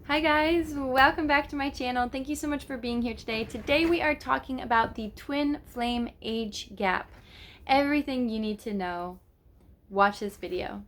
Hi guys, welcome back to my channel. Thank you so much for being here today. Today we are talking about the twin flame age gap. Everything you need to know. Watch this video.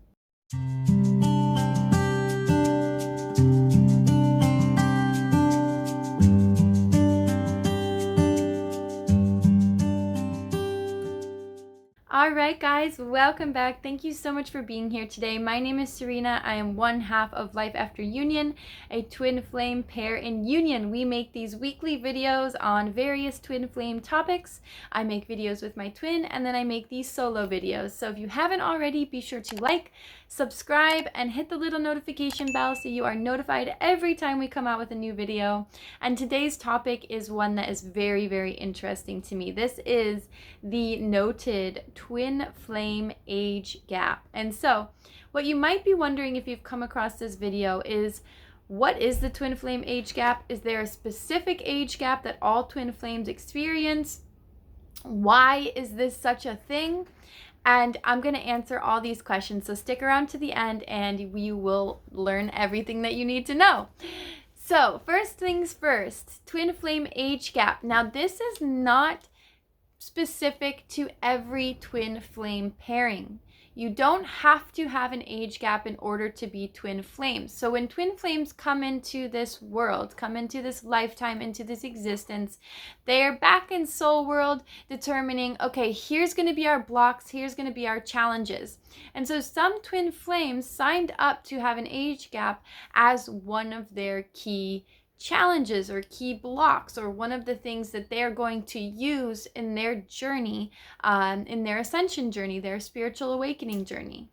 Alright guys, welcome back. Thank you so much for being here today. My name is Serena. I am one half of Life After Union, a twin flame pair in union. We make these weekly videos on various twin flame topics. I make videos with my twin and then I make these solo videos. So if you haven't already, be sure to like, subscribe, and hit the little notification bell so you are notified every time we come out with a new video. And today's topic is one that is very, very interesting to me. This is the noted twin flame age gap. And so what you might be wondering if you've come across this video is, what is the twin flame age gap? Is there a specific age gap that all twin flames experience? Why is this such a thing? And I'm going to answer all these questions, so stick around to the end and you will learn everything that you need to know. So first things first, twin flame age gap. Now this is not specific to every twin flame pairing. You don't have to have an age gap in order to be twin flames. So when twin flames come into this world, come into this lifetime, into this existence, they are back in soul world determining, okay, here's going to be our blocks, here's going to be our challenges. And so some twin flames signed up to have an age gap as one of their key challenges or key blocks, or one of the things that they're going to use in their journey, in their ascension journey, their spiritual awakening journey.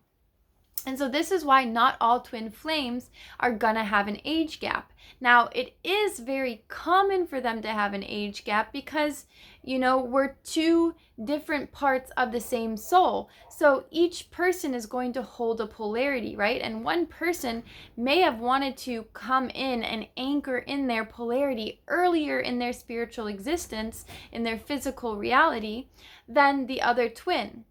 And so this is why not all twin flames are gonna have an age gap. Now, it is very common for them to have an age gap because, you know, we're two different parts of the same soul. So each person is going to hold a polarity, right? And one person may have wanted to come in and anchor in their polarity earlier in their spiritual existence, in their physical reality, than the other twin.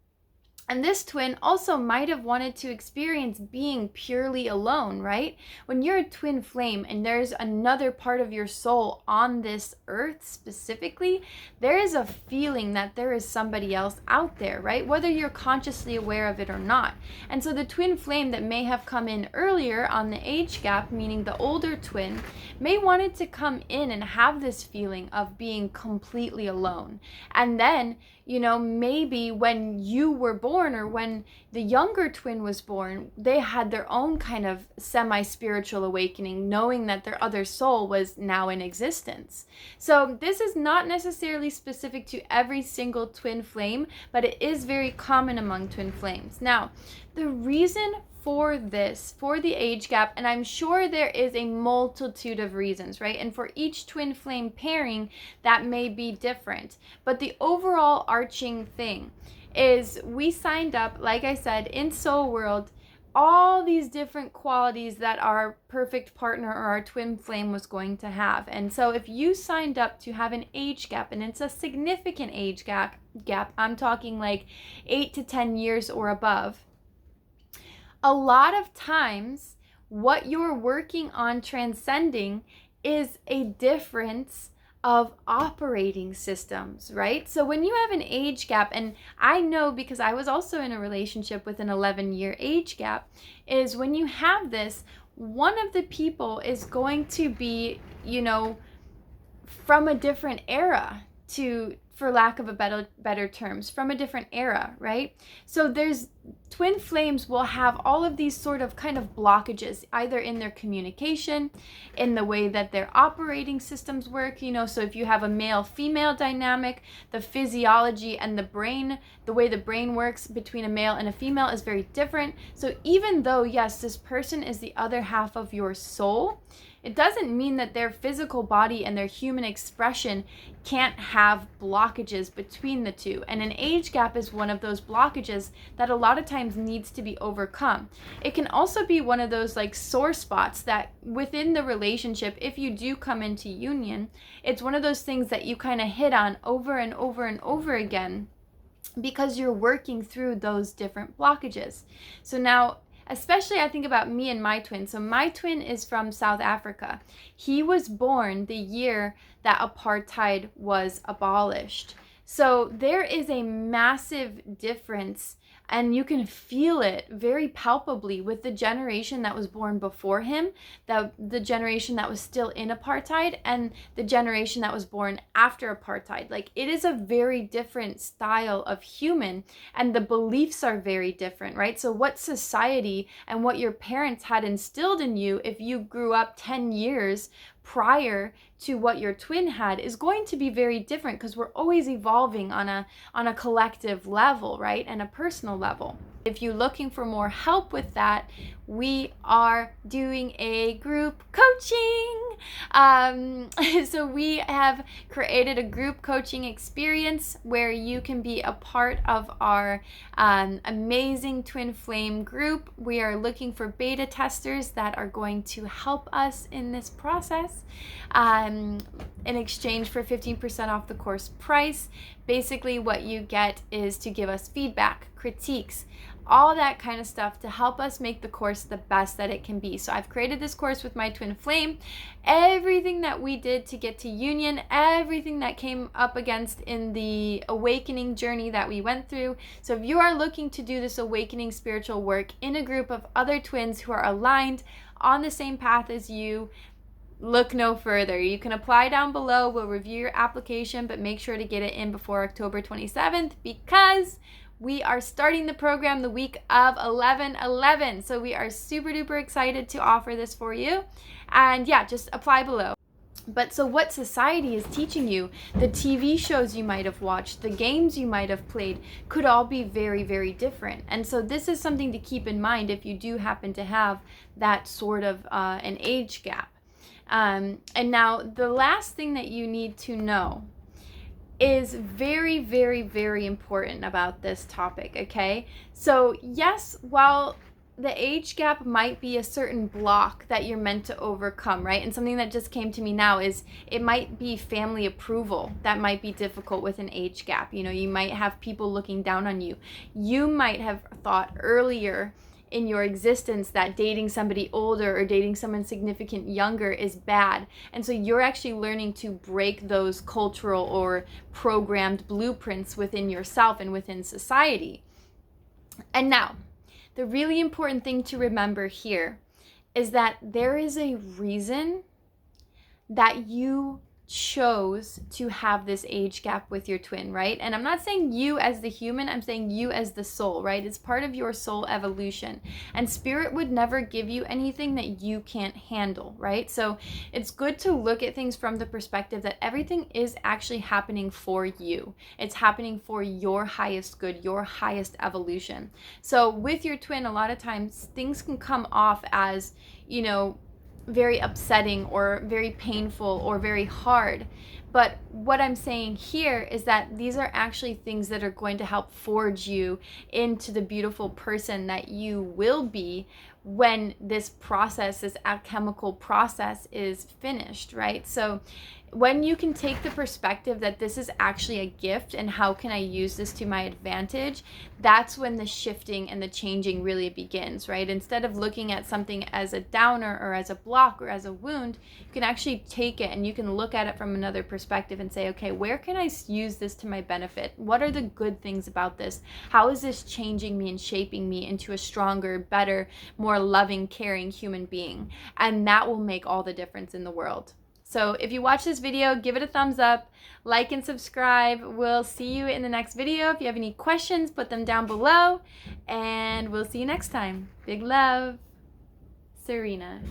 And this twin also might have wanted to experience being purely alone, right? When you're a twin flame and there's another part of your soul on this earth specifically, there is a feeling that there is somebody else out there, right? Whether you're consciously aware of it or not. And so the twin flame that may have come in earlier on the age gap, meaning the older twin, may wanted to come in and have this feeling of being completely alone. And then, you know, maybe when you were born or when the younger twin was born, they had their own kind of semi-spiritual awakening, knowing that their other soul was now in existence. So this is not necessarily specific to every single twin flame, but it is very common among twin flames. Now, the reason for this, for the age gap, and I'm sure there is a multitude of reasons, right? And for each twin flame pairing, that may be different. But the overall arching thing is we signed up, like I said, in Soul World, all these different qualities that our perfect partner or our twin flame was going to have. And so if you signed up to have an age gap, and it's a significant age gap, I'm talking like 8 to 10 years or above, a lot of times what you're working on transcending is a difference of operating systems, right? So when you have an age gap, and I know because I was also in a relationship with an 11-year age gap, is when you have this, one of the people is going to be, you know, from a different era, to, for lack of a better terms, from a different era, right? So there's twin flames will have all of these sort of kind of blockages, either in their communication, in the way that their operating systems work, you know, so if you have a male-female dynamic, the physiology and the brain, the way the brain works between a male and a female is very different. So even though, yes, this person is the other half of your soul, it doesn't mean that their physical body and their human expression can't have blockages between the two. And an age gap is one of those blockages that a lot of times needs to be overcome. It can also be one of those like sore spots that within the relationship, if you do come into union, it's one of those things that you kind of hit on over and over and over again, because you're working through those different blockages. So now especially I think about me and my twin. So my twin is from South Africa. He was born the year that apartheid was abolished. So there is a massive difference, and you can feel it very palpably with the generation that was born before him, the generation that was still in apartheid, and the generation that was born after apartheid. Like, it is a very different style of human, and the beliefs are very different, right? So what society and what your parents had instilled in you, if you grew up 10 years prior to what your twin had, is going to be very different, because we're always evolving on a collective level, right? And a personal level. If you're looking for more help with that, we are doing a group coaching. So we have created a group coaching experience where you can be a part of our amazing twin flame group. We are looking for beta testers that are going to help us in this process in exchange for 15% off the course price. Basically, what you get is to give us feedback, critiques, all that kind of stuff to help us make the course the best that it can be. So I've created this course with my twin flame. Everything that we did to get to union, everything that came up against in the awakening journey that we went through. So if you are looking to do this awakening spiritual work in a group of other twins who are aligned on the same path as you, look no further. You can apply down below. We'll review your application, but make sure to get it in before October 27th, because we are starting the program the week of 11/11. So we are super duper excited to offer this for you. And yeah, just apply below. But so what society is teaching you, the TV shows you might have watched, the games you might have played, could all be very, very different. And so this is something to keep in mind if you do happen to have that sort of an age gap. And now the last thing that you need to know is very, very, very important about this topic, okay? So yes, while the age gap might be a certain block that you're meant to overcome, right? And something that just came to me now is it might be family approval that might be difficult with an age gap. You know, you might have people looking down on you. You might have thought earlier in your existence that dating somebody older or dating someone significant younger is bad. And so you're actually learning to break those cultural or programmed blueprints within yourself and within society. And now, the really important thing to remember here is that there is a reason that you chose to have this age gap with your twin, right? And I'm not saying you as the human, I'm saying you as the soul, right? It's part of your soul evolution. And spirit would never give you anything that you can't handle, right? So it's good to look at things from the perspective that everything is actually happening for you. It's happening for your highest good, your highest evolution. So with your twin, a lot of times things can come off as, you know, very upsetting or very painful or very hard. But what I'm saying here is that these are actually things that are going to help forge you into the beautiful person that you will be when this process, this alchemical process, is finished, right? So when you can take the perspective that this is actually a gift and how can I use this to my advantage, that's when the shifting and the changing really begins, right? Instead of looking at something as a downer or as a block or as a wound, you can actually take it and you can look at it from another perspective and say, okay, where can I use this to my benefit? What are the good things about this? How is this changing me and shaping me into a stronger, better, more loving, caring human being? And that will make all the difference in the world. So if you watch this video, give it a thumbs up, like and subscribe. We'll see you in the next video. If you have any questions, put them down below, and we'll see you next time. Big love, Serena.